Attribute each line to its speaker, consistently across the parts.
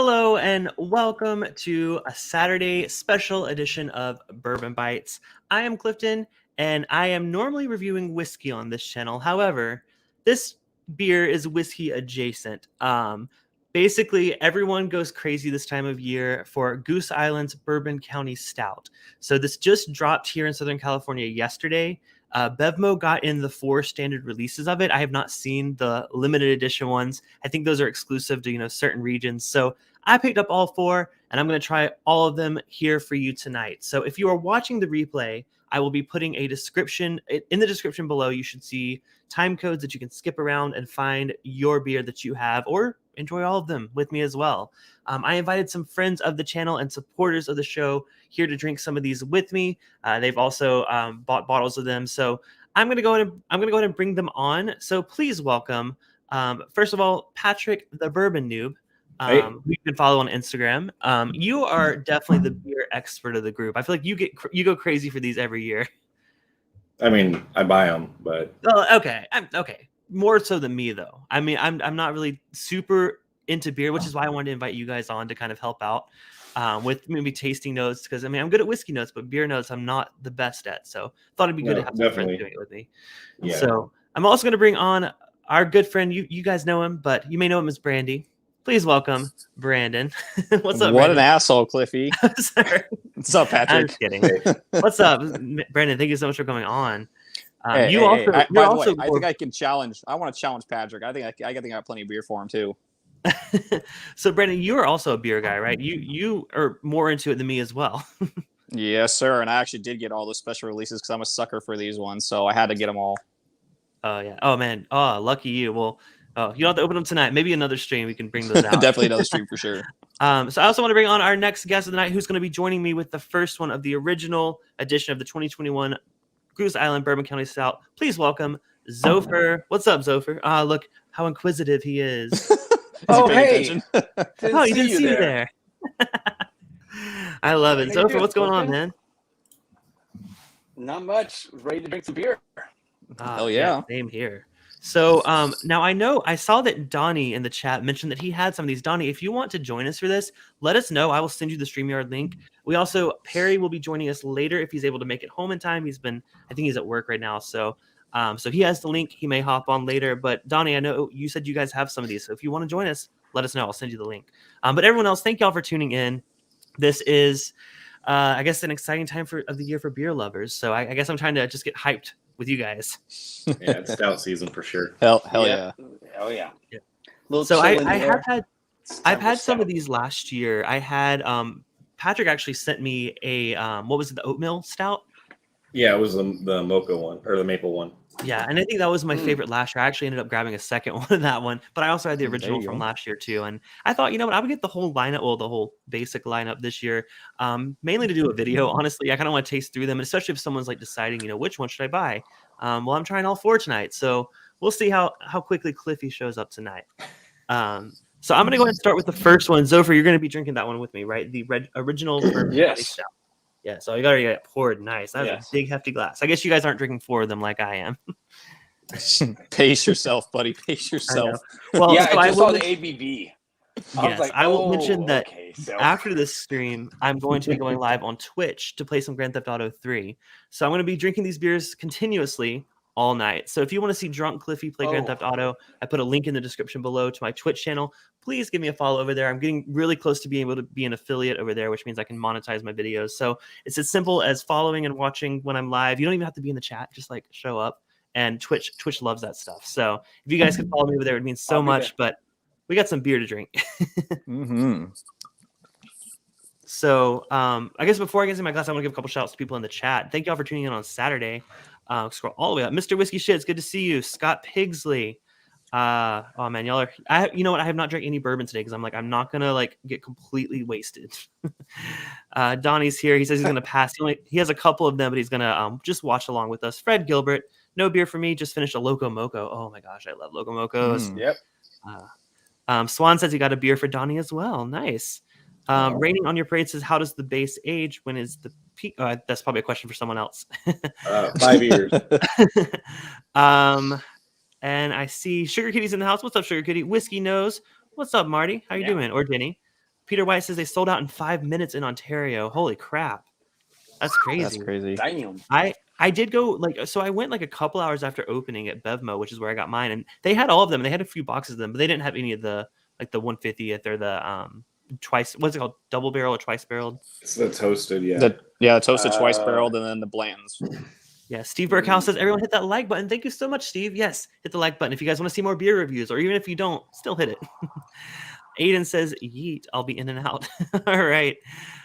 Speaker 1: Hello and welcome to a Saturday special edition of Bourbon Bites. I am Clifton and I am normally reviewing whiskey on this channel. However, this beer is whiskey adjacent. Basically, everyone goes crazy this time of year for Goose Island's Bourbon County Stout. So this just dropped here in Southern California yesterday. Bevmo got in the 4 standard releases of it. I have not seen the limited edition ones. I think those are exclusive to certain regions. So I picked up all 4, and I'm going to try all of them here for you tonight. So if you are watching the replay, I will be putting a description in the description below. You should see time codes that you can skip around and find your beer that you have, or enjoy all of them with me as well. I invited some friends of the channel and supporters of the show here to drink some of these with me. They've also bought bottles of them, so I'm gonna go ahead and bring them on. So please welcome, first of all, Patrick the Bourbon Noob.
Speaker 2: Hey.
Speaker 1: You can follow on Instagram. You are definitely the beer expert of the group. I feel like you go crazy for these every year.
Speaker 2: I mean, I buy them, but
Speaker 1: Okay, okay. More so than me, though. I mean, I'm not really super into beer, which is why I wanted to invite you guys on to kind of help out with maybe tasting notes, because I mean, I'm good at whiskey notes, but beer notes I'm not the best at. So thought it'd be good to have some friends doing it with me.
Speaker 2: Yeah.
Speaker 1: So I'm also going to bring on our good friend. You guys know him, but you may know him as Brandy. Please welcome Brandon. What's up,
Speaker 3: What
Speaker 1: Brandon?
Speaker 3: an asshole, Cliffy.
Speaker 1: Sorry.
Speaker 3: What's up, Patrick?
Speaker 1: I'm just kidding. What's up, Brandon? Thank you so much for coming on.
Speaker 3: By the way, I think I can challenge. I want to challenge Patrick. I think I got plenty of beer for him too.
Speaker 1: So, Brandon, you are also a beer guy, right? You are more into it than me as well.
Speaker 3: Yes, sir. And I actually did get all the special releases because I'm a sucker for these ones, so I had to get them all.
Speaker 1: Oh yeah. Oh man. Oh, lucky you. Well, you don't have to open them tonight. Maybe another stream we can bring those out.
Speaker 3: Definitely another stream for sure.
Speaker 1: So I also want to bring on our next guest of the night, who's going to be joining me with the first one of the original edition of the 2021 Goose Island Bourbon County Stout. Please welcome Zopher. What's up, Zopher? Look how inquisitive he is.
Speaker 3: Oh, hey.
Speaker 1: Oh, you didn't see me there. I love it. Zopher, what's going on, man?
Speaker 4: Not much. Ready to drink some beer.
Speaker 3: Hell yeah.
Speaker 1: Same here. So now I saw that Donnie in the chat mentioned that he had some of these. Donnie, if you want to join us for this, let us know. I will send you the StreamYard link. We also, Perry will be joining us later if he's able to make it home in time. I think he's at work right now. So he has the link. He may hop on later. But Donnie, I know you said you guys have some of these. So if you want to join us, let us know. I'll send you the link. But everyone else, thank y'all for tuning in. This is, I guess, an exciting time of the year for beer lovers. So I guess I'm trying to just get hyped with you guys.
Speaker 2: Yeah, it's stout season for sure.
Speaker 3: Hell yeah.
Speaker 4: Oh yeah.
Speaker 1: So I've had some of these last year. I had Patrick actually sent me a what was it, the oatmeal stout?
Speaker 2: Yeah, it was the mocha one or the maple one.
Speaker 1: Yeah, and I think that was my favorite last year. I actually ended up grabbing a second one of that one, but I also had the original from last year too. And I thought, what, I would get the whole lineup, the whole basic lineup this year, mainly to do a video. Honestly, I kind of want to taste through them, and especially if someone's like deciding, which one should I buy? Well, I'm trying all 4 tonight, so we'll see how quickly Cliffy shows up tonight. So I'm going to go ahead and start with the first one. Zopher, you're going to be drinking that one with me, right? The original Bourbon County Stout. Yeah, so you already got it poured nice. That's a big, hefty glass. I guess you guys aren't drinking 4 of them like I am.
Speaker 3: Pace yourself, buddy. Pace yourself.
Speaker 4: Well, yeah, so I saw the ABV.
Speaker 1: I will mention that after this stream, I'm going to be going live on Twitch to play some Grand Theft Auto 3. So I'm going to be drinking these beers continuously all night. So if you want to see Drunk Cliffy play Grand Theft Auto, I put a link in the description below to my Twitch channel. Please give me a follow over there. I'm getting really close to being able to be an affiliate over there, which means I can monetize my videos. So it's as simple as following and watching when I'm live. You don't even have to be in the chat. Just like show up. And Twitch loves that stuff. So if you guys could follow me over there, it would mean so much. But we got some beer to drink. So I guess before I get into my glass, I want to give a couple shout outs to people in the chat. Thank y'all for tuning in on Saturday. Scroll all the way up. Mr. Whiskey Shit, it's good to see you. Scott Pigsley. Oh man, y'all are. You know what? I have not drank any bourbon today because I'm not gonna get completely wasted. Donnie's here. He says he's gonna pass. He has a couple of them, but he's gonna just watch along with us. Fred Gilbert, no beer for me. Just finished a Loco Moco. Oh my gosh, I love Loco Mocos.
Speaker 4: Yep.
Speaker 1: Swan says he got a beer for Donnie as well. Nice. Raining on Your Parade says, how does the base age? When is the peak? That's probably a question for someone else.
Speaker 2: 5 years.
Speaker 1: And I see Sugar Kitty's in the house. What's up, Sugar Kitty? Whiskey Nose. What's up, Marty? How you doing? Or Jenny? Peter White says they sold out in 5 minutes in Ontario. Holy crap. That's crazy.
Speaker 3: That's crazy.
Speaker 4: Damn.
Speaker 1: I did go so I went like a couple hours after opening at Bevmo, which is where I got mine, and they had all of them. They had a few boxes of them, but they didn't have any of the like the 150th or the twice. What's it called? Double barrel or twice barreled?
Speaker 2: It's the toasted, yeah.
Speaker 3: The toasted twice barreled, and then the blands.
Speaker 1: Yeah. Steve Burkhouse says everyone hit that like button. Thank you so much, Steve. Yes, hit the like button if you guys want to see more beer reviews, or even if you don't, still hit it. Aiden says, "Yeet, I'll be in and out." All right.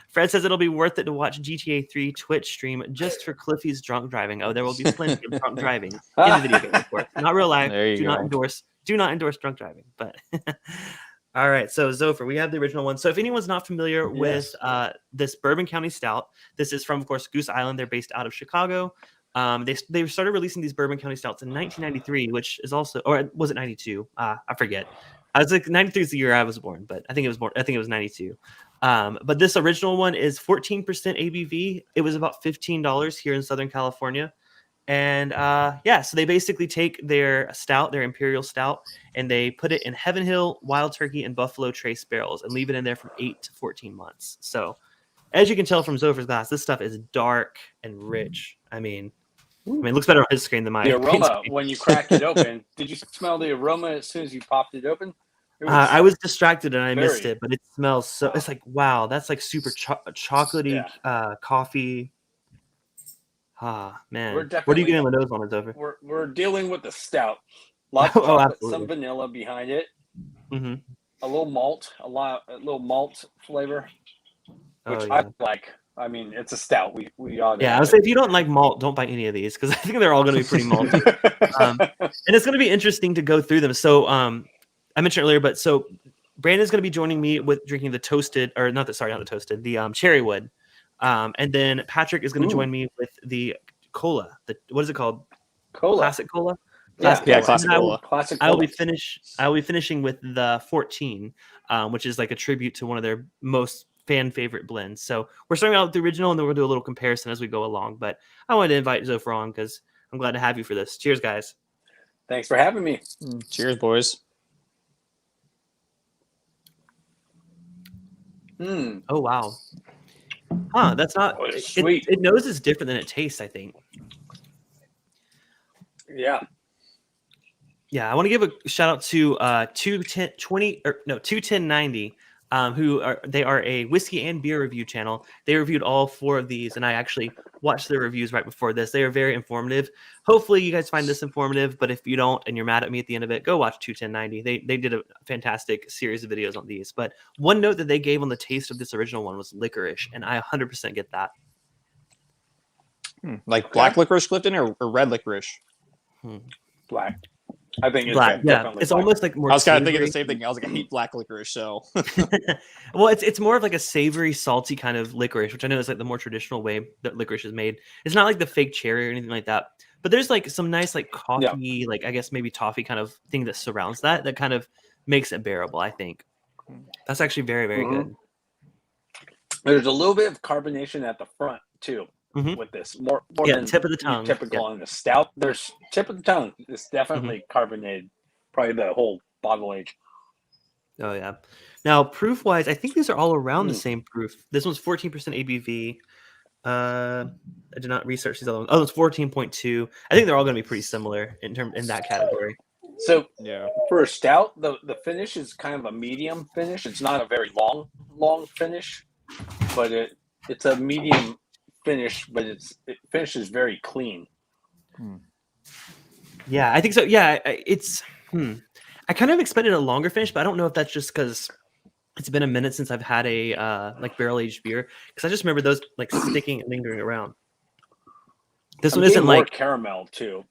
Speaker 1: Fred says it'll be worth it to watch GTA 3 Twitch stream just for Cliffy's drunk driving. Oh, there will be plenty of drunk driving in the video game, of course. Not real life.
Speaker 3: There you
Speaker 1: Do
Speaker 3: go.
Speaker 1: not endorse drunk driving. But all right, so Zopher, we have the original one. So if anyone's not familiar with this Bourbon County Stout, this is from, of course, Goose Island. They're based out of Chicago. They started releasing these Bourbon County Stouts in 1993, which is also, or was it 92? I forget. I was like 93 is the year I was born, but I think it was 92. But this original one is 14% ABV. It was about $15 here in Southern California. And so they basically take their stout, their Imperial Stout, and they put it in Heaven Hill, Wild Turkey, and Buffalo Trace barrels and leave it in there from 8 to 14 months. So as you can tell from Zopher's glass, this stuff is dark and rich. I mean, it looks better on his screen than mine.
Speaker 4: The aroma when you cracked it open. Did you smell the aroma as soon as you popped it open?
Speaker 1: I was distracted and I missed it, but it smells so. It's like, wow, that's like super chocolatey coffee. Ah, man. What are you getting with those on it, Zopher?
Speaker 4: We're dealing with the stout. Lots of chocolate, some vanilla behind it.
Speaker 1: Mm-hmm.
Speaker 4: A little malt, a little malt flavor, which I like. I mean, it's a stout. We ought to.
Speaker 1: Yeah, I would say if you don't like malt, don't buy any of these because I think they're all going to be pretty malty. And it's going to be interesting to go through them. So, I mentioned earlier, but so Brandon's going to be joining me with drinking the toasted, or not the toasted, the Cherrywood. And then Patrick is going to join me with the cola. What is it called?
Speaker 4: Cola.
Speaker 1: Classic cola.
Speaker 3: Classic cola.
Speaker 4: Classic
Speaker 1: I will
Speaker 4: cola.
Speaker 1: be finishing with the 14, which is like a tribute to one of their most fan favorite blends. So we're starting out with the original, and then we'll do a little comparison as we go along. But I wanted to invite Zopher on because I'm glad to have you for this. Cheers, guys.
Speaker 4: Thanks for having me.
Speaker 3: Cheers, boys.
Speaker 1: Oh wow. Huh, that's not
Speaker 4: sweet.
Speaker 1: It knows it's different than it tastes, I think.
Speaker 4: Yeah.
Speaker 1: Yeah, I want to give a shout out to 21090, who are a whiskey and beer review channel. They reviewed all 4 of these, and I actually watched their reviews right before this. They are very informative. Hopefully you guys find this informative, but if you don't and you're mad at me at the end of it, go watch 21090. They did a fantastic series of videos on these. But one note that they gave on the taste of this original one was licorice, and I 100% get that.
Speaker 3: Like black licorice, Clifton, or red licorice?
Speaker 4: Black. I think it's
Speaker 1: black. Yeah, it's
Speaker 4: black.
Speaker 1: Almost like more.
Speaker 3: I was kind of thinking the same thing. I was like, I hate black licorice, so.
Speaker 1: Well, it's more of like a savory, salty kind of licorice, which I know is like the more traditional way that licorice is made. It's not like the fake cherry or anything like that. But there's like some nice like coffee, like I guess maybe toffee kind of thing that surrounds that kind of makes it bearable. I think that's actually very, very good.
Speaker 4: There's a little bit of carbonation at the front too. With this more than
Speaker 1: tip of the tongue.
Speaker 4: Typical in the stout. There's tip of the tongue. It's definitely carbonated. Probably the whole bottle age.
Speaker 1: Oh yeah. Now proof wise, I think these are all around the same proof. This one's 14% ABV. I did not research these other ones. Oh, it's 14.2. I think they're all going to be pretty similar in that category.
Speaker 4: So for a stout, the finish is kind of a medium finish. It's not a very long finish, but it's a medium finish, but it finishes very clean.
Speaker 1: Yeah, I think so. Yeah, it's I kind of expected a longer finish, but I don't know if that's just because it's been a minute since I've had a like barrel aged beer, because I just remember those like sticking and lingering around. This one isn't like
Speaker 4: caramel too.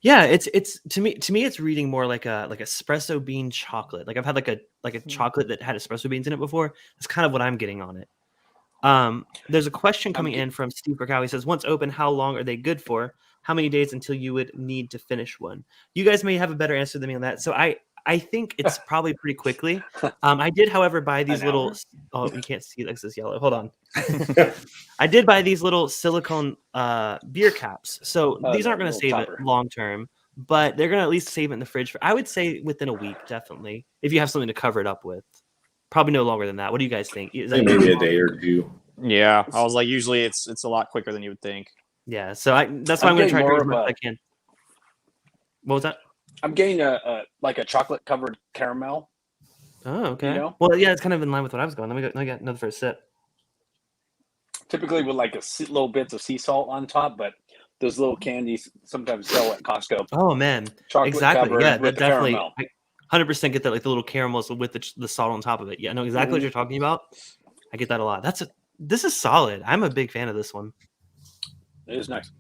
Speaker 1: Yeah, it's to me it's reading more like a espresso bean chocolate. Like I've had like a chocolate that had espresso beans in it before. That's kind of what I'm getting on it. There's a question coming in from Steve Burkow. He says, once open, how long are they good for? How many days until you would need to finish one? You guys may have a better answer than me on that. So I think it's probably pretty quickly. I did, however, buy these little. Oh, you can't see this is yellow. Hold on. I did buy these little silicone beer caps. So these aren't going to save it long term, but they're going to at least save it in the fridge for, I would say, within a week, definitely, if you have something to cover it up with. probably no longer than that. What do you guys think? Is that
Speaker 2: Maybe a day or two.
Speaker 3: Yeah, I was like, usually it's a lot quicker than you would think.
Speaker 1: Yeah, so that's why I'm going to try to drink as much as I can. What was that?
Speaker 4: I'm getting a chocolate covered caramel.
Speaker 1: Oh, okay.
Speaker 4: You know?
Speaker 1: Well, yeah, it's kind of in line with what I was going. Let me get another first sip.
Speaker 4: Typically with like little bits of sea salt on top, but those little candies sometimes sell at Costco.
Speaker 1: Oh man,
Speaker 4: Chocolate
Speaker 1: exactly.
Speaker 4: covered
Speaker 1: Yeah,
Speaker 4: with
Speaker 1: that definitely.
Speaker 4: caramel.
Speaker 1: 100% get that, like the little caramels with the salt on top of it. Yeah, I know exactly what you're talking about. I get that a lot. This is solid. I'm a big fan of this one.
Speaker 4: It is nice.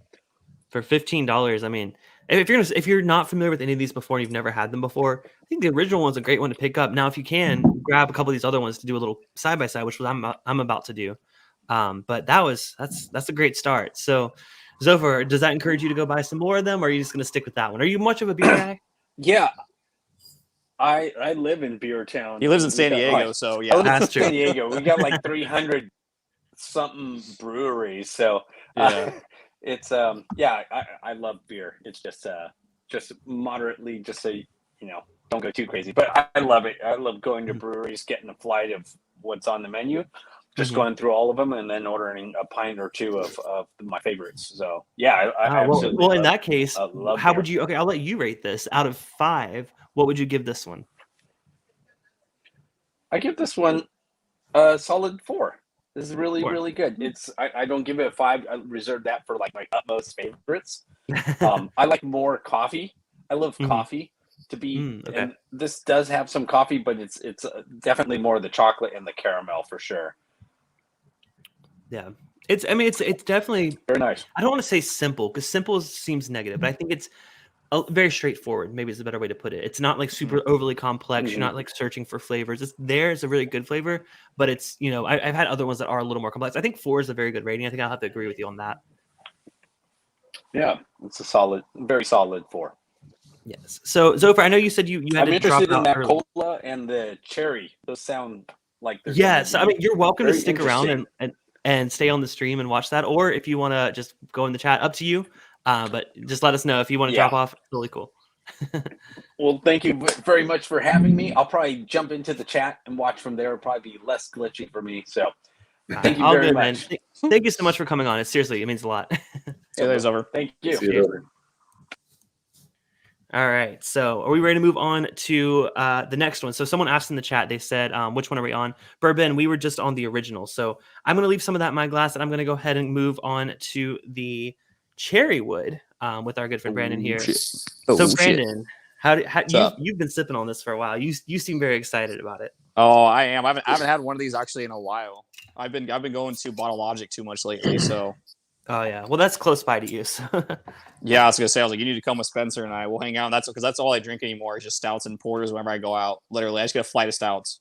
Speaker 1: For $15, I mean, if you're not familiar with any of these before and you've never had them before, I think the original one's a great one to pick up. Now, if you can grab a couple of these other ones to do a little side by side, which I'm about to do. But that's a great start. So, Zofar, does that encourage you to go buy some more of them, or are you just going to stick with that one? Are you much of a beer guy?
Speaker 4: Yeah. I live in Beer Town.
Speaker 3: He lives in San Diego, so yeah.
Speaker 4: I live
Speaker 1: That's
Speaker 4: in
Speaker 1: true.
Speaker 4: San Diego. We got like 300 something breweries, so it's I love beer. It's just moderately, just so don't go too crazy. But I love it. I love going to breweries, getting a flight of what's on the menu, just going through all of them, and then ordering a pint or two of my favorites. So yeah, I absolutely.
Speaker 1: Well, in that case, how
Speaker 4: beer.
Speaker 1: would you? Okay, I'll let you rate this out of 5. What would you give this one?
Speaker 4: I give this one a solid 4. This is really,
Speaker 1: 4.
Speaker 4: really good. I don't give it a 5. I reserve that for like my utmost favorites. I like more coffee. I love coffee to be,
Speaker 1: okay.
Speaker 4: and this does have some coffee, but it's definitely more the chocolate and the caramel for sure.
Speaker 1: Yeah, it's definitely
Speaker 4: Very nice.
Speaker 1: I don't want to say simple because simple seems negative, but I think it's very straightforward. Maybe is a better way to put it. It's not like super overly complex. You're not like searching for flavors. It's a really good flavor, but it's I've had other ones that are a little more complex. I think 4 is a very good rating. I think I'll have to agree with you on that.
Speaker 4: Yeah, it's a solid, very solid 4.
Speaker 1: Yes. So Zofar, I know you said you had
Speaker 4: I'm
Speaker 1: to drop
Speaker 4: interested in
Speaker 1: out
Speaker 4: that
Speaker 1: early.
Speaker 4: cola and the cherry. Those sound like they're
Speaker 1: Yes, I mean you're welcome to
Speaker 4: very
Speaker 1: stick around and stay on the stream and watch that, or if you want to just go in the chat, up to you. But just let us know if you want to drop off. Really cool.
Speaker 4: Well, thank you very much for having me. I'll probably jump into the chat and watch from there. It'll probably be less glitchy for me. So thank you very much.
Speaker 1: Man. Thank you so much for coming on. Seriously, it means a lot.
Speaker 3: It's over.
Speaker 4: Thank you.
Speaker 2: See you later.
Speaker 1: All right. So are we ready to move on to the next one? So someone asked in the chat, they said, which one are we on? Bourbon, we were just on the original. So I'm going to leave some of that in my glass, and I'm going to go ahead and move on to the cherry wood with our good friend Brandon here. So Brandon, you've been sipping on this for a while. You seem very excited about it.
Speaker 3: Oh, I am. I haven't had one of these actually in a while. I've been going to Bottle Logic too much lately, so.
Speaker 1: Oh yeah, well that's close by to you. So.
Speaker 3: Yeah, I was gonna say, you need to come with Spencer and I. We'll hang out. That's because that's all I drink anymore is just stouts and porters whenever I go out. Literally, I just get a flight of stouts.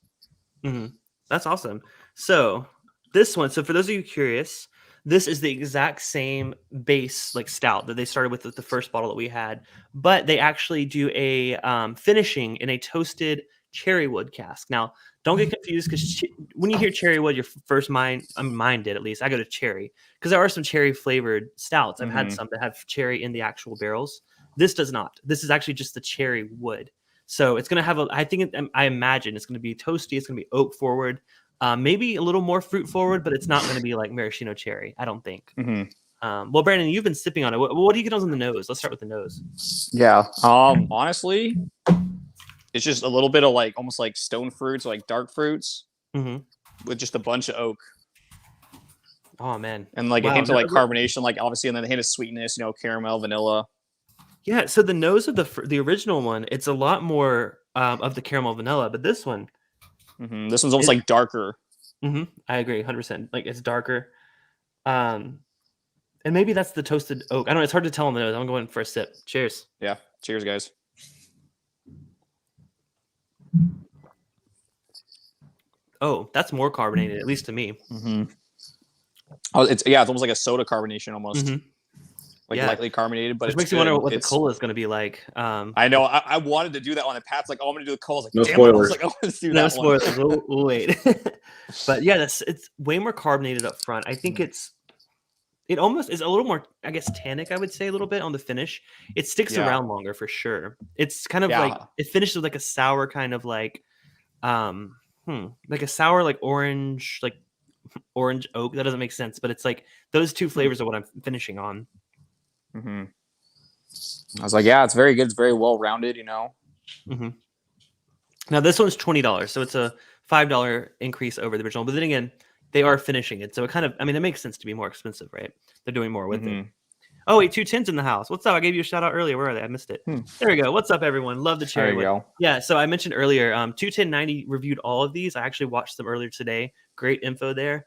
Speaker 1: That's awesome. So this one. So for those of you curious, this is the exact same base like stout that they started with the first bottle that we had, but they actually do a finishing in a toasted cherry wood cask. Now, don't get confused because when you hear cherry wood, your first mine did at least. I go to cherry because there are some cherry flavored stouts. I've had some that have cherry in the actual barrels. This does not. This is actually just the cherry wood. So it's going to have I imagine it's going to be toasty. It's going to be oak forward, maybe a little more fruit forward, but it's not going to be like maraschino cherry. I don't think. Well, Brandon, you've been sipping on it. What do you get on the nose? Let's start with the nose.
Speaker 3: Yeah. Honestly, it's just a little bit of like almost like stone fruits, like dark fruits, with just a bunch of oak.
Speaker 1: Oh man!
Speaker 3: And like a hint of like carbonation, like obviously, and then a hint of sweetness. Caramel, vanilla.
Speaker 1: Yeah. So the nose of the original one, it's a lot more of the caramel vanilla, but this one,
Speaker 3: this one's almost like darker.
Speaker 1: I agree, 100%. Like it's darker. And maybe that's the toasted oak. I don't know. It's hard to tell on the nose. I'm going for a sip. Cheers.
Speaker 3: Yeah. Cheers, guys.
Speaker 1: Oh, that's more carbonated, at least to me.
Speaker 3: Oh, it's almost like a soda carbonation almost. Lightly carbonated, but
Speaker 1: it makes you wonder what the cola is going to be like.
Speaker 3: I know. I wanted to do that on the Pat's like, I'm going to do the cola. I was like,
Speaker 2: no
Speaker 3: damn
Speaker 2: spoilers.
Speaker 3: it. I was like, I want to do
Speaker 1: no
Speaker 3: that
Speaker 1: spoilers.
Speaker 3: one.
Speaker 1: We'll wait. But yeah, it's way more carbonated up front. I think it almost is a little more, I guess, tannic, I would say, a little bit on the finish. It sticks around longer for sure. It's kind of like, it finishes with like a sour kind of like, like a sour, like orange oak. That doesn't make sense, but it's like those two flavors are what I'm finishing on.
Speaker 3: Mm-hmm. I was like, yeah, it's very good. It's very well rounded, you know.
Speaker 1: Mm-hmm. Now this one's $20, so it's a $5 increase over the original. But then again, they are finishing it, so it kind of, I mean, it makes sense to be more expensive, right? They're doing more with it. Oh wait, 210's in the house. What's up? I gave you a shout out earlier. Where are they? I missed it. There we go. What's up, everyone? Love the cherry
Speaker 3: There you
Speaker 1: one.
Speaker 3: go.
Speaker 1: Yeah, so I mentioned earlier, 21090 reviewed all of these. I actually watched them earlier today. Great info there.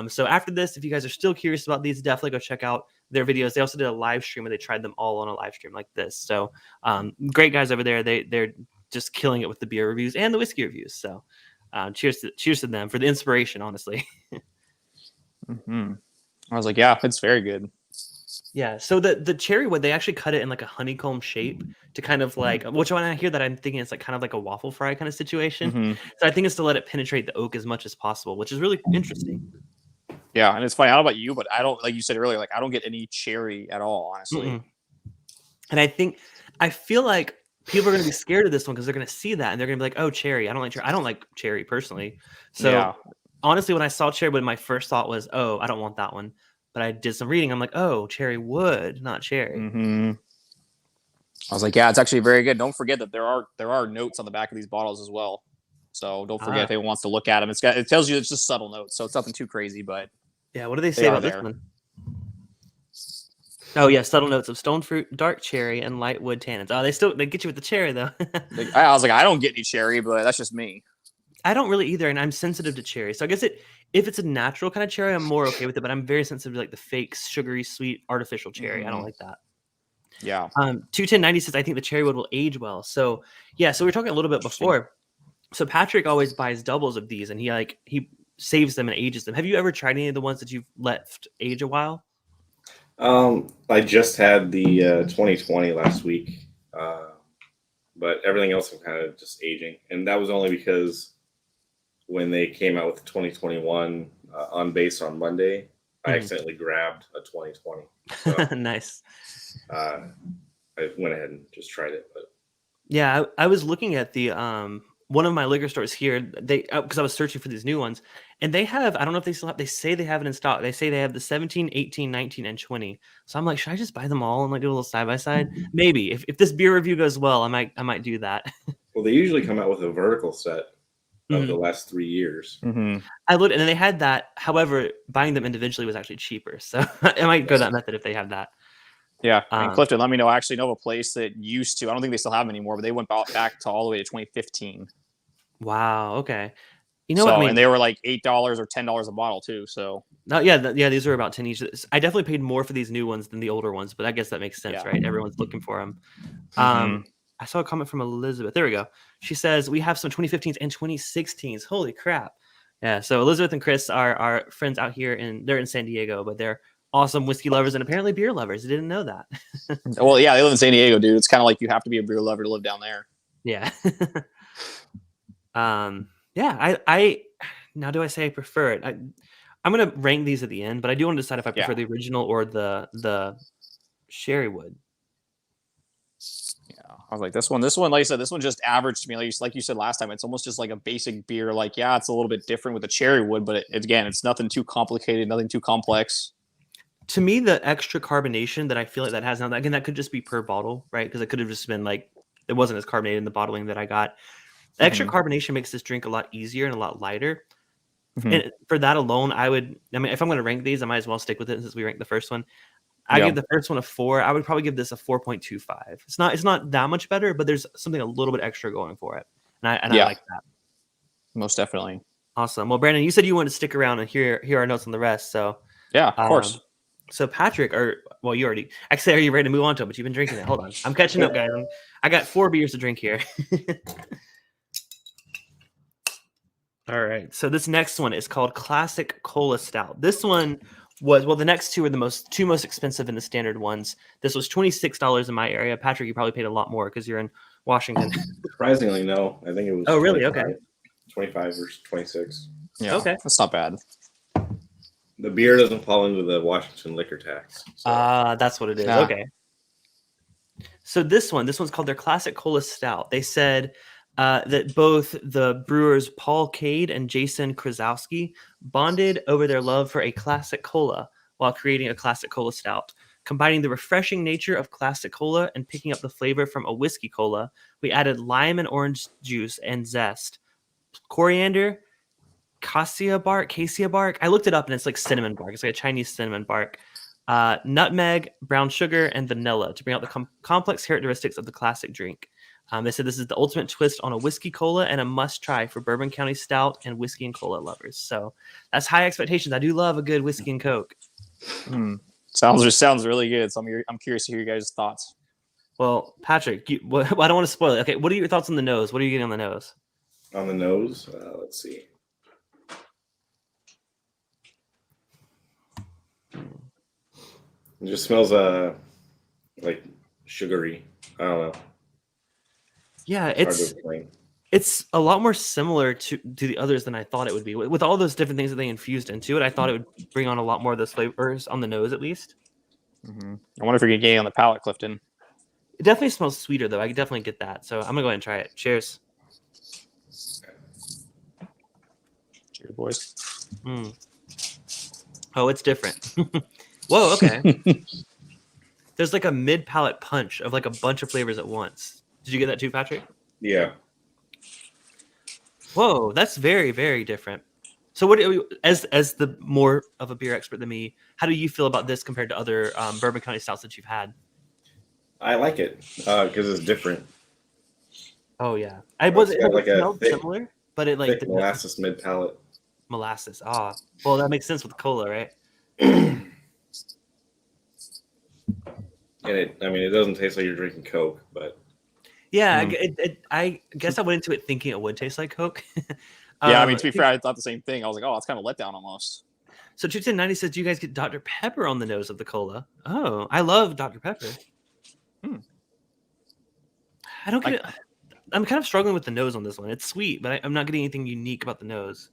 Speaker 1: So after this, if you guys are still curious about these, definitely go check out their videos. They also did a live stream where they tried them all on a live stream like this. So great guys over there. They're just killing it with the beer reviews and the whiskey reviews. So cheers to them for the inspiration, honestly.
Speaker 3: I was like, yeah, it's very good.
Speaker 1: Yeah, so the cherry wood, they actually cut it in like a honeycomb shape to kind of like, which when I hear that, I'm thinking it's like kind of like a waffle fry kind of situation. So I think it's to let it penetrate the oak as much as possible, which is really interesting.
Speaker 3: Yeah, and it's funny. I don't know about you, but I don't, like you said earlier, like I don't get any cherry at all, honestly.
Speaker 1: And I feel like people are going to be scared of this one because they're going to see that and they're going to be like, oh, cherry. I don't like cherry. I don't like cherry personally. So honestly, when I saw cherry wood, my first thought was, oh, I don't want that one. But I did some reading. I'm like, oh, cherry wood, not cherry.
Speaker 3: I was like, yeah, it's actually very good. Don't forget that there are notes on the back of these bottles as well. So don't forget if anyone wants to look at them. It tells you it's just subtle notes, so it's nothing too crazy. But
Speaker 1: yeah, what do they say about this one? Oh yeah, subtle notes of stone fruit, dark cherry, and light wood tannins. Oh, they get you with the cherry though.
Speaker 3: I was like, I don't get any cherry, but that's just me.
Speaker 1: I don't really either, and I'm sensitive to cherry. So I guess if it's a natural kind of cherry, I'm more okay with it. But I'm very sensitive to like the fake, sugary, sweet, artificial cherry. I don't like that.
Speaker 3: Yeah.
Speaker 1: 21090 says I think the cherry wood will age well. So yeah, so we were talking a little bit before. So Patrick always buys doubles of these, and he saves them and ages them. Have you ever tried any of the ones that you've left age a while?
Speaker 2: I just had the 2020 last week, but everything else I'm kind of just aging, and that was only because when they came out with the 2021 on base on Monday, I accidentally grabbed a 2020. So,
Speaker 1: nice.
Speaker 2: I went ahead and just tried it. But
Speaker 1: yeah, I was looking at the one of my liquor stores here. Because I was searching for these new ones, and they have, I don't know if they still have, they say they have it in stock. They say they have the 17, 18, 19, and 20. So I'm like, should I just buy them all and like do a little side by side? Maybe if this beer review goes well, I might do that.
Speaker 2: Well, they usually come out with a vertical set of the last 3 years.
Speaker 1: I looked, and they had that. However, buying them individually was actually cheaper. So I might go that method if they have that.
Speaker 3: Yeah, and Clifton, let me know. I actually know of a place that used to. I don't think they still have them anymore, but they went back to all the way to 2015.
Speaker 1: Wow. Okay. You know what I mean?
Speaker 3: And they were like $8 or $10 a bottle too. So
Speaker 1: no, yeah, these are about 10 each. I definitely paid more for these new ones than the older ones, but I guess that makes sense, right? Everyone's looking for them. I saw a comment from Elizabeth. There we go. She says we have some 2015s and 2016s. Holy crap! Yeah. So Elizabeth and Chris are friends out here, and they're in San Diego, but they're awesome whiskey lovers and apparently beer lovers. I didn't know that.
Speaker 3: Well, yeah, they live in San Diego, dude. It's kind of like you have to be a beer lover to live down there.
Speaker 1: Yeah. Yeah. I now do I say I prefer it? I'm gonna rank these at the end, but I do want to decide if I prefer the original or the sherry wood.
Speaker 3: Yeah, I was like, this one, like I said, this one just average to me. Like you said last time, it's almost just like a basic beer. Like, yeah, it's a little bit different with the cherry wood, but again, it's nothing too complicated, nothing too complex.
Speaker 1: To me, the extra carbonation that I feel like that has now, again, that could just be per bottle, right? Because it could have just been like, it wasn't as carbonated in the bottling that I got. The extra carbonation makes this drink a lot easier and a lot lighter. And for that alone, if I'm going to rank these, I might as well stick with it since we ranked the first one. I give the first one a 4. I would probably give this a 4.25. It's not that much better, but there's something a little bit extra going for it. And I like that.
Speaker 3: Most definitely.
Speaker 1: Awesome. Well, Brandon, you said you wanted to stick around and hear our notes on the rest. So
Speaker 3: yeah, of course.
Speaker 1: So Patrick, you already, actually, are you ready to move on to it? But you've been drinking it. Hold on. I'm catching up, guys. I got 4 beers to drink here. All right. So this next one is called Classic Cola Stout. This one was, the next two are the two most expensive in the standard ones. This was $26 in my area. Patrick, you probably paid a lot more because you're in Washington.
Speaker 2: Surprisingly, no. I think it was.
Speaker 1: Oh, really? Okay.
Speaker 2: 25 versus 26.
Speaker 3: Yeah. Okay. That's not bad.
Speaker 2: The beer doesn't fall into the Washington liquor tax. So.
Speaker 1: That's what it is. Okay. So this one's called their Classic Cola Stout. They said that both the brewers Paul Cade and Jason Krasowski bonded over their love for a classic cola while creating a classic cola stout. Combining the refreshing nature of classic cola and picking up the flavor from a whiskey cola, we added lime and orange juice and zest, coriander, cassia bark. I looked it up and it's like cinnamon bark. It's like a Chinese cinnamon bark. Nutmeg, brown sugar, and vanilla to bring out the complex characteristics of the classic drink. They said this is the ultimate twist on a whiskey cola and a must try for Bourbon County Stout and whiskey and cola lovers. So that's high expectations. I do love a good whiskey and Coke.
Speaker 3: Sounds really good. So I'm curious to hear your guys' thoughts.
Speaker 1: Well, Patrick, I don't want to spoil it. Okay, what are your thoughts on the nose? What are you getting on the nose?
Speaker 2: On the nose, let's see. It just smells like sugary. I don't know.
Speaker 1: Yeah, it's a lot more similar to the others than I thought it would be. With all those different things that they infused into it, I thought it would bring on a lot more of those flavors on the nose, at least.
Speaker 3: Mm-hmm. I wonder if you're getting on the palate, Clifton.
Speaker 1: It definitely smells sweeter, though. I can definitely get that. So I'm gonna go ahead and try it. Cheers.
Speaker 3: Cheers, boys.
Speaker 1: Oh, it's different. Whoa, okay. There's like a mid-palate punch of like a bunch of flavors at once. Did you get that too, Patrick?
Speaker 2: Yeah.
Speaker 1: Whoa, that's very, very different. So, what as the more of a beer expert than me, how do you feel about this compared to other Bourbon County Stouts that you've had?
Speaker 2: I like it because it's different.
Speaker 1: Oh yeah, it smelled
Speaker 2: thick,
Speaker 1: similar, but it like
Speaker 2: thick molasses mid palate.
Speaker 1: Molasses. Well, that makes sense with cola, right?
Speaker 2: And it doesn't taste like you're drinking Coke, but
Speaker 1: yeah, I guess I went into it thinking it would taste like Coke.
Speaker 3: Yeah, to be fair, I thought the same thing. I was like, oh, it's kind of let down almost.
Speaker 1: So 21090 says, do you guys get Dr. Pepper on the nose of the cola? Oh, I love Dr. Pepper. I don't get it. I'm kind of struggling with the nose on this one. It's sweet, but I'm not getting anything unique about the nose.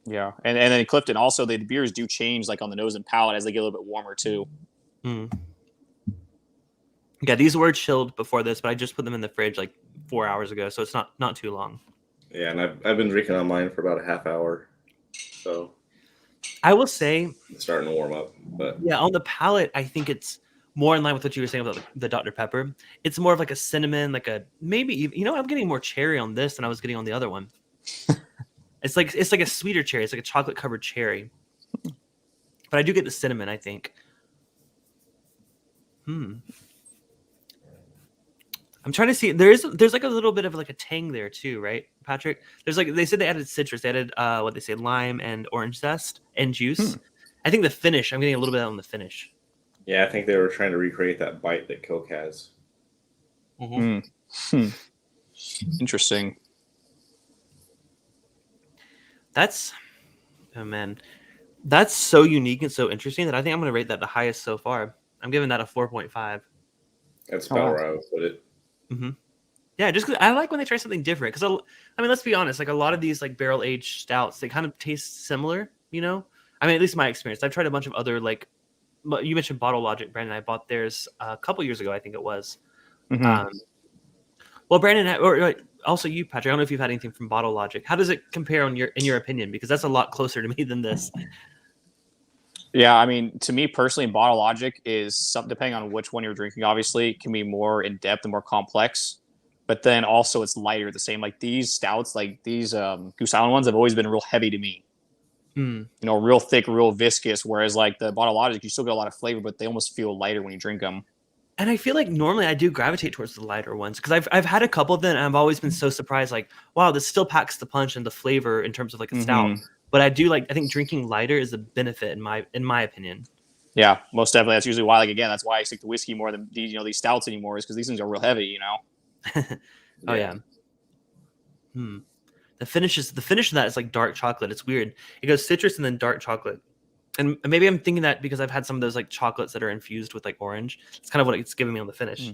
Speaker 3: Yeah, and then Clifton, also, the beers do change like on the nose and palate as they get a little bit warmer too.
Speaker 1: Yeah, these were chilled before this, but I just put them in the fridge like 4 hours ago, so it's not too long.
Speaker 2: Yeah, and I've been drinking on mine for about a half hour, so
Speaker 1: I will say
Speaker 2: it's starting to warm up. But
Speaker 1: yeah, on the palate, I think it's more in line with what you were saying about the Dr. Pepper. It's more of like a cinnamon, like a maybe I'm getting more cherry on this than I was getting on the other one. It's like a sweeter cherry. It's like a chocolate covered cherry, but I do get the cinnamon, I think. I'm trying to see. There's like a little bit of like a tang there too, right, Patrick? There's like they said they added citrus. They added lime and orange zest and juice. I think the finish. I'm getting a little bit on the finish.
Speaker 2: Yeah, I think they were trying to recreate that bite that Coke has.
Speaker 3: Interesting.
Speaker 1: That's so unique and so interesting that I think I'm going to rate that the highest so far. I'm giving that a 4.5.
Speaker 2: That's about where I would put it.
Speaker 1: Yeah, just because I like when they try something different. Because let's be honest, like a lot of these like barrel aged stouts, they kind of taste similar. At least my experience. I've tried a bunch of other like you mentioned Bottle Logic, Brandon. I bought theirs a couple years ago, I think it was. Well, Brandon, or also you, Patrick. I don't know if you've had anything from Bottle Logic. How does it compare in your opinion? Because that's a lot closer to me than this.
Speaker 3: Yeah, to me personally, Bottle Logic is depending on which one you're drinking. Obviously, it can be more in depth and more complex, but then also it's lighter. The same like these stouts, like these Goose Island ones, have always been real heavy to me. Real thick, real viscous. Whereas like the Bottle Logic, you still get a lot of flavor, but they almost feel lighter when you drink them.
Speaker 1: And I feel like normally I do gravitate towards the lighter ones because I've had a couple of them and I've always been so surprised, like, wow, this still packs the punch and the flavor in terms of like a stout. But I think drinking lighter is a benefit in my opinion.
Speaker 3: Yeah, most definitely. That's usually why, that's why I stick to whiskey more than these stouts anymore, is because these things are real heavy,
Speaker 1: Oh yeah. The finish of that is like dark chocolate. It's weird. It goes citrus and then dark chocolate. And maybe I'm thinking that because I've had some of those like chocolates that are infused with like orange. It's kind of what it's giving me on the finish.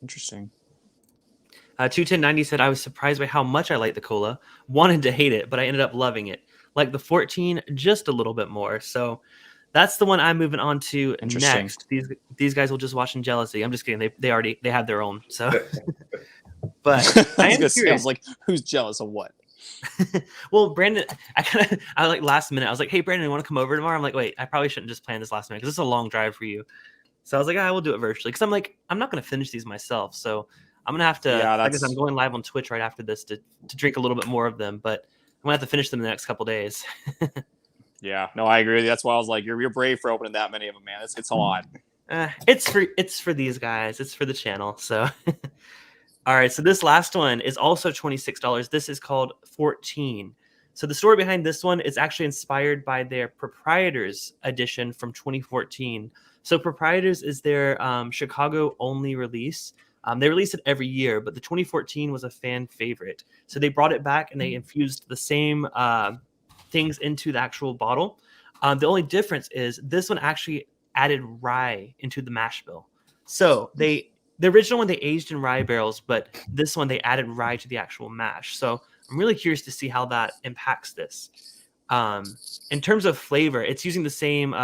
Speaker 3: Interesting.
Speaker 1: 21090 said, I was surprised by how much I liked the cola. Wanted to hate it, but I ended up loving it. Like the 14 just a little bit more. So that's the one I'm moving on to next. These guys will just watch in jealousy. I'm just kidding. They have their own. So But
Speaker 3: I
Speaker 1: I
Speaker 3: was
Speaker 1: am
Speaker 3: gonna say, I
Speaker 1: curious.
Speaker 3: was like, who's jealous of what?
Speaker 1: Well, Brandon, I like last minute. I was like, "Hey, Brandon, you want to come over tomorrow?" I'm like, "Wait, I probably shouldn't just plan this last minute because it's a long drive for you." So I was like, "I will do it virtually," because I'm like, I'm not going to finish these myself. So I'm gonna have to.
Speaker 3: Yeah,
Speaker 1: I guess I'm
Speaker 3: that's
Speaker 1: going live on Twitch right after this to drink a little bit more of them, but I'm gonna have to finish them in the next couple days.
Speaker 3: yeah. No, I agree with you. That's why I was like, you're brave for opening that many of them, man. It's a lot.
Speaker 1: It's for these guys. It's for the channel. So. All right, so this last one is also $26. This is called 14. So the story behind this one is actually inspired by their Proprietors edition from 2014. So Proprietors is their Chicago only release. They release it every year, but the 2014 was a fan favorite. So they brought it back and they infused the same things into the actual bottle. The only difference is this one actually added rye into the mash bill. So the original one they aged in rye barrels, but this one they added rye to the actual mash. So I'm really curious to see how that impacts this. In terms of flavor, it's using the same.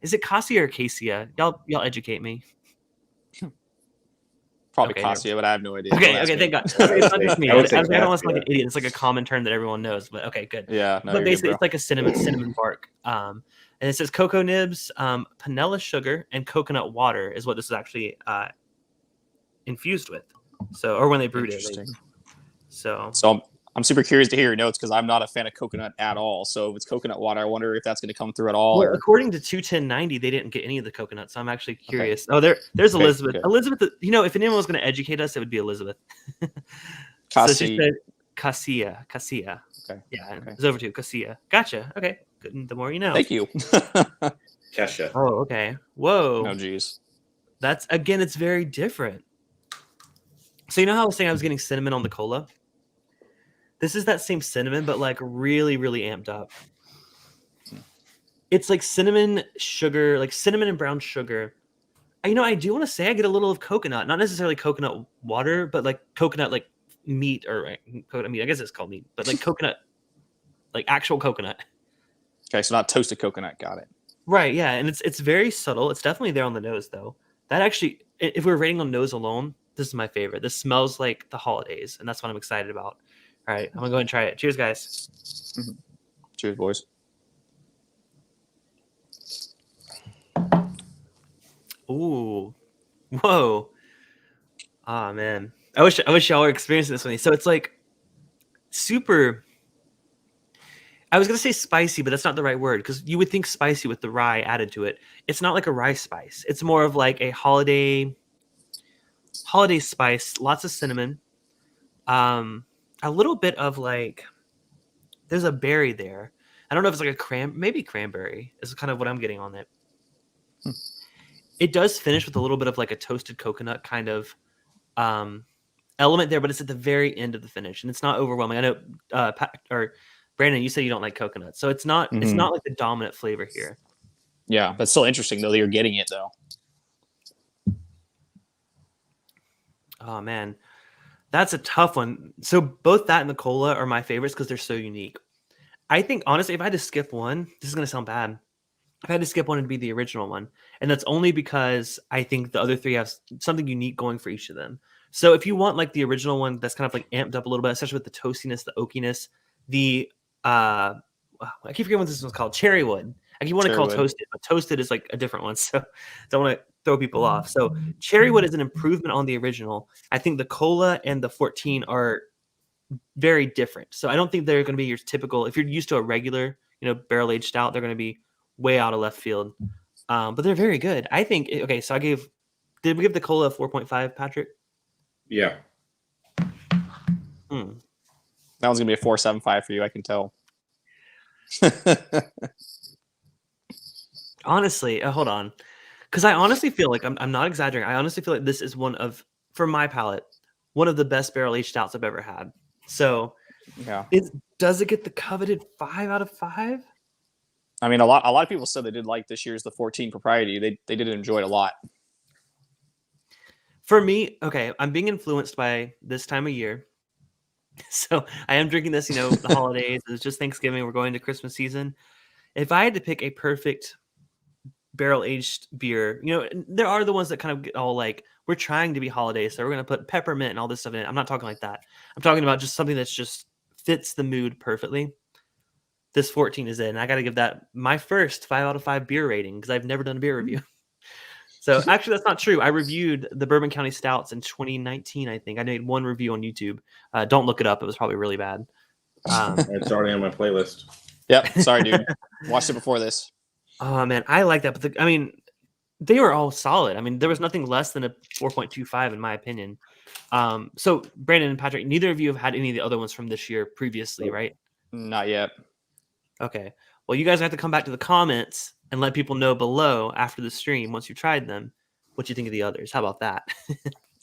Speaker 1: Is it cassia or cassia? Y'all educate me.
Speaker 3: Probably
Speaker 1: Okay,
Speaker 3: Cassia, but I have no idea. Don't
Speaker 1: Okay,
Speaker 3: ask me.
Speaker 1: thank God. It's not just me.
Speaker 2: I
Speaker 1: I
Speaker 2: would say
Speaker 1: don't want to sound like
Speaker 2: cassia.
Speaker 1: an idiot. It's like a common term that everyone knows, but okay, good.
Speaker 3: Yeah, no,
Speaker 1: But
Speaker 3: you're good,
Speaker 1: basically,
Speaker 3: bro.
Speaker 1: it's like a cinnamon bark. And it says cocoa nibs, panela sugar, and coconut water is what this is actually infused with. So, or when they brewed it.
Speaker 3: Interesting.
Speaker 1: So
Speaker 3: I'm super curious to hear your notes because I'm not a fan of coconut at all. So if it's coconut water, I wonder if that's going to come through at all.
Speaker 1: well,
Speaker 3: Or
Speaker 1: according to 21090, they didn't get any of the coconut. So I'm actually curious. Oh, there's
Speaker 3: Okay,
Speaker 1: Elizabeth.
Speaker 3: good.
Speaker 1: Elizabeth, if anyone was going to educate us, it would be Elizabeth. So she
Speaker 3: Cassia.
Speaker 1: said cassia.
Speaker 3: Okay.
Speaker 1: Yeah,
Speaker 3: Okay.
Speaker 1: it's over to cassia. Gotcha. Okay, good. The more you know.
Speaker 3: Thank you.
Speaker 2: Kesha.
Speaker 1: Oh, okay. Whoa.
Speaker 3: No, geez.
Speaker 1: That's again, it's very different. So you know how I was saying I was getting cinnamon on the cola? This is that same cinnamon, but like really, really amped up. It's like cinnamon sugar, like cinnamon and brown sugar. I do want to say I get a little of coconut, not necessarily coconut water, but like coconut like meat or coconut meat. I guess it's called meat, but like coconut, like actual coconut.
Speaker 3: Okay, so not toasted coconut. Got it.
Speaker 1: Right, yeah, and it's very subtle. It's definitely there on the nose, though. That actually, if we're rating on nose alone, this is my favorite. This smells like the holidays, and that's what I'm excited about. All right, I'm gonna go ahead and try it. Cheers, guys.
Speaker 3: Cheers, boys.
Speaker 1: Ooh, whoa. Ah, man, I wish y'all were experiencing this with me. So it's like super. I was gonna say spicy, but that's not the right word because you would think spicy with the rye added to it. It's not like a rye spice. It's more of like a holiday spice. Lots of cinnamon. A little bit of like there's a berry there. I don't know if it's like maybe cranberry is kind of what I'm getting on it. It does finish with a little bit of like a toasted coconut kind of element there, but it's at the very end of the finish and it's not overwhelming. I know Brandon, you said you don't like coconut, so it's not like the dominant flavor here.
Speaker 3: Yeah, but still interesting though that you're getting it though.
Speaker 1: Oh man, that's a tough one. So both that and the cola are my favorites because they're so unique. I think honestly, if I had to skip one, this is gonna sound bad. If I had to skip one, it'd be the original one, and that's only because I think the other three have something unique going for each of them. So if you want like the original one, that's kind of like amped up a little bit, especially with the toastiness, the oakiness, the I keep forgetting what this one's called. Cherrywood. I keep want to call toasted, but toasted is like a different one. So don't want to throw people off. So Cherrywood is an improvement on the original. I think the cola and the 14 are very different. So I don't think they're going to be your typical. If you're used to a regular, barrel aged stout, they're going to be way out of left field. But they're very good. I think. Okay, so did we give the cola a 4.5, Patrick?
Speaker 2: Yeah.
Speaker 3: That one's gonna be a 4.75 for you. I can tell.
Speaker 1: Honestly, hold on, because I honestly feel like I'm not exaggerating. I honestly feel like this is for my palate, one of the best barrel aged stouts I've ever had. So,
Speaker 3: yeah,
Speaker 1: does it get the coveted 5 out of 5?
Speaker 3: I mean, a lot of people said they did like this year's the 14 propriety. They did enjoy it a lot.
Speaker 1: For me, okay, I'm being influenced by this time of year. So I am drinking this, the holidays. It's just Thanksgiving. We're going to Christmas season. If I had to pick a perfect barrel aged beer, there are the ones that kind of get all like we're trying to be holiday, so we're gonna put peppermint and all this stuff in it. I'm not talking like that. I'm talking about just something that's just fits the mood perfectly. This 14 is it, and I got to give that my first 5 out of 5 beer rating because I've never done a beer review. So actually, that's not true. I reviewed the Bourbon County Stouts in 2019. I think I made one review on YouTube. Don't look it up; it was probably really bad.
Speaker 2: It's already on my playlist.
Speaker 3: Yep. Sorry, dude. Watched it before this.
Speaker 1: Oh man, I like that. But I mean, they were all solid. I mean, there was nothing less than a 4.25 in my opinion. So Brandon and Patrick, neither of you have had any of the other ones from this year previously, right?
Speaker 3: Not yet.
Speaker 1: Okay. Well, you guys have to come back to the comments and let people know below after the stream once you've tried them what you think of the others. How about that?
Speaker 3: Oh,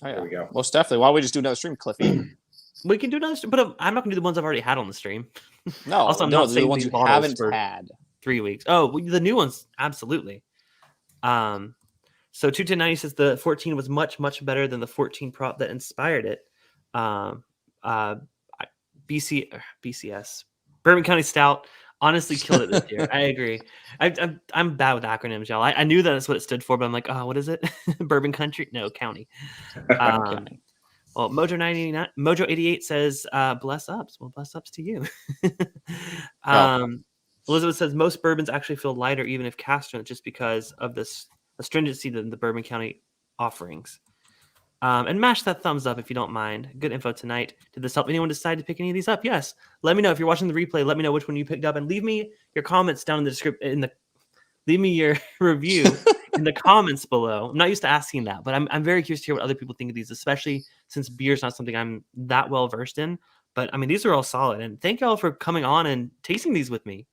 Speaker 3: yeah.
Speaker 2: There we go.
Speaker 3: Most definitely. Why don't we just do another stream, Cliffy?
Speaker 1: We can do another stream, but I'm not going to do the ones I've already had on the stream.
Speaker 3: No,
Speaker 1: Also, I'm
Speaker 3: no,
Speaker 1: not
Speaker 3: the
Speaker 1: saving
Speaker 3: ones
Speaker 1: these
Speaker 3: you
Speaker 1: bottles
Speaker 3: haven't
Speaker 1: for
Speaker 3: had.
Speaker 1: 3 weeks. Oh, well, the new ones, absolutely. So 21090 says the 14 was much, much better than the 14 prop that inspired it. BCS, Bourbon County Stout, honestly killed it this year. I agree. I'm bad with acronyms, y'all. I knew that's what it stood for, but I'm like, oh, what is it? Bourbon Country? No, County. Well, Mojo 88 says, bless ups. Well, bless ups to you. Elizabeth says most bourbons actually feel lighter, even if cast strength, just because of this astringency than the Bourbon County offerings. And mash that thumbs up if you don't mind. Good info tonight. Did this help anyone decide to pick any of these up? Yes. Let me know if you're watching the replay. Let me know which one you picked up, and leave me your comments down in the description. Leave me your review in the comments below. I'm not used to asking that, but I'm very curious to hear what other people think of these, especially since beer is not something I'm that well versed in. But I mean, these are all solid, and thank y'all for coming on and tasting these with me.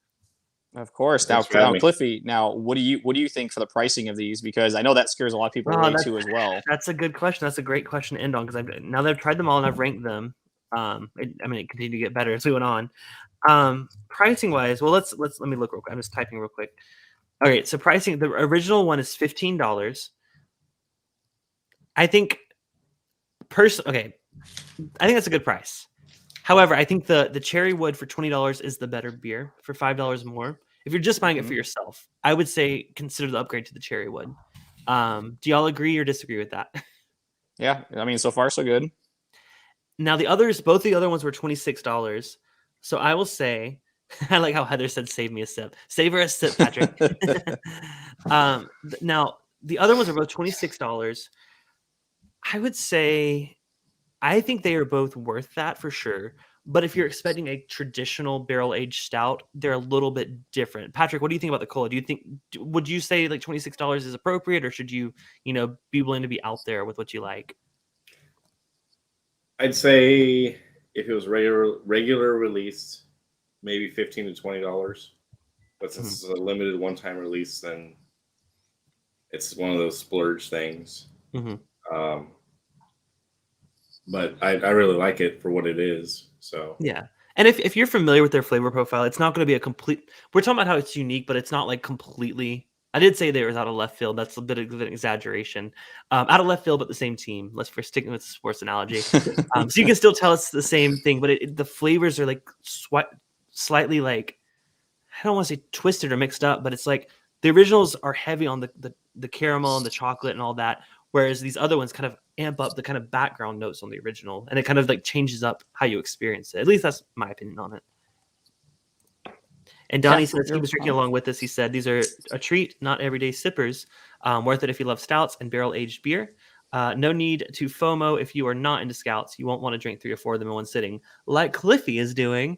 Speaker 3: Of course. Now, Cliffy, now what do you think for the pricing of these? Because I know that scares a lot of people away too as well.
Speaker 1: That's a good question. That's a great question to end on because now that I've tried them all and I've ranked them. It continued to get better as we went on. Pricing wise, well, let me look real quick. I'm just typing real quick. Okay, so pricing, the original one is $15. I think I think that's a good price. However, I think the cherry wood for $20 is the better beer for $5 more. If you're just buying it for yourself, I would say consider the upgrade to the cherry wood. Do y'all agree or disagree with that?
Speaker 3: Yeah, I mean, so far so good.
Speaker 1: Now both the other ones were $26. So I will say, I like how Heather said, "Save me a sip." Save her a sip, Patrick. Now the other ones are both $26. I would say, I think they are both worth that for sure. But if you're expecting a traditional barrel-aged stout, they're a little bit different. Patrick, what do you think about the cola? Would you say like $26 is appropriate, or should you, be willing to be out there with what you like?
Speaker 2: I'd say if it was regular release, maybe $15 to $20. But since it's a limited one-time release, then it's one of those splurge things.
Speaker 1: Mm-hmm.
Speaker 2: But I really like it for what it is. So
Speaker 1: yeah, and if you're familiar with their flavor profile, it's not going to be a complete. We're talking about how it's unique, but it's not like completely. I did say they was out of left field. That's a bit of an exaggeration. Out of left field, but the same team. We're sticking with the sports analogy. So you can still tell it's the same thing, but the flavors are like slightly like, I don't want to say twisted or mixed up, but it's like the originals are heavy on the caramel and the chocolate and all that. Whereas these other ones kind of amp up the kind of background notes on the original, and it kind of like changes up how you experience it. At least that's my opinion on it. And Donnie says he was drinking along with us. He said these are a treat, not everyday sippers. Worth it if you love stouts and barrel-aged beer. No need to FOMO if you are not into scouts. You won't want to drink 3 or 4 of them in one sitting, like Cliffy is doing.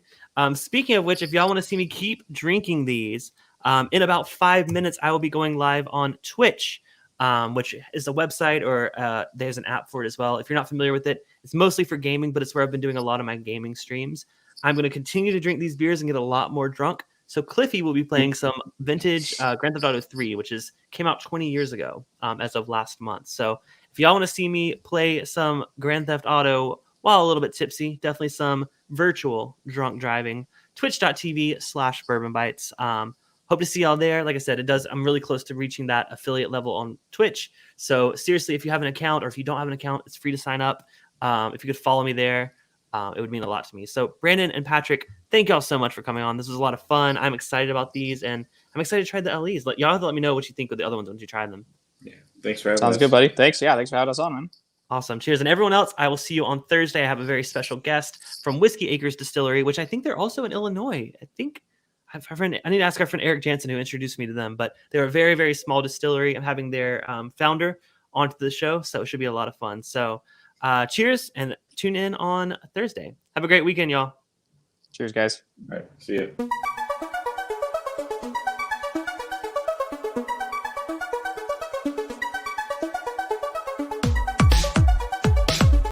Speaker 1: Speaking of which, if y'all want to see me keep drinking these, in about 5 minutes, I will be going live on Twitch. Which is a website, or there's an app for it as well. If you're not familiar with it, it's mostly for gaming, but it's where I've been doing a lot of my gaming streams. I'm going to continue to drink these beers and get a lot more drunk. So Cliffy will be playing some vintage Grand Theft Auto 3, which came out 20 years ago as of last month. So if y'all want to see me play some Grand Theft Auto while a little bit tipsy, definitely some virtual drunk driving, twitch.tv/Bourbon Bites. Hope to see y'all there. Like I said, I'm really close to reaching that affiliate level on Twitch. So seriously, if you have an account, or if you don't have an account, it's free to sign up. If you could follow me there, it would mean a lot to me. So Brandon and Patrick, thank y'all so much for coming on. This was a lot of fun. I'm excited about these, and I'm excited to try the LEs. Y'all have to let me know what you think of the other ones once you try them.
Speaker 2: Yeah. Thanks for having us.
Speaker 3: Sounds good, buddy. Thanks. Yeah, thanks for having us on, man.
Speaker 1: Awesome. Cheers. And everyone else, I will see you on Thursday. I have a very special guest from Whiskey Acres Distillery, which I think they're also in Illinois. I think I need to ask our friend Eric Jansen, who introduced me to them, but they're a very, very small distillery. I'm having their founder onto the show, so it should be a lot of fun. So cheers and tune in on Thursday. Have a great weekend, y'all.
Speaker 3: Cheers, guys.
Speaker 2: All right. See you.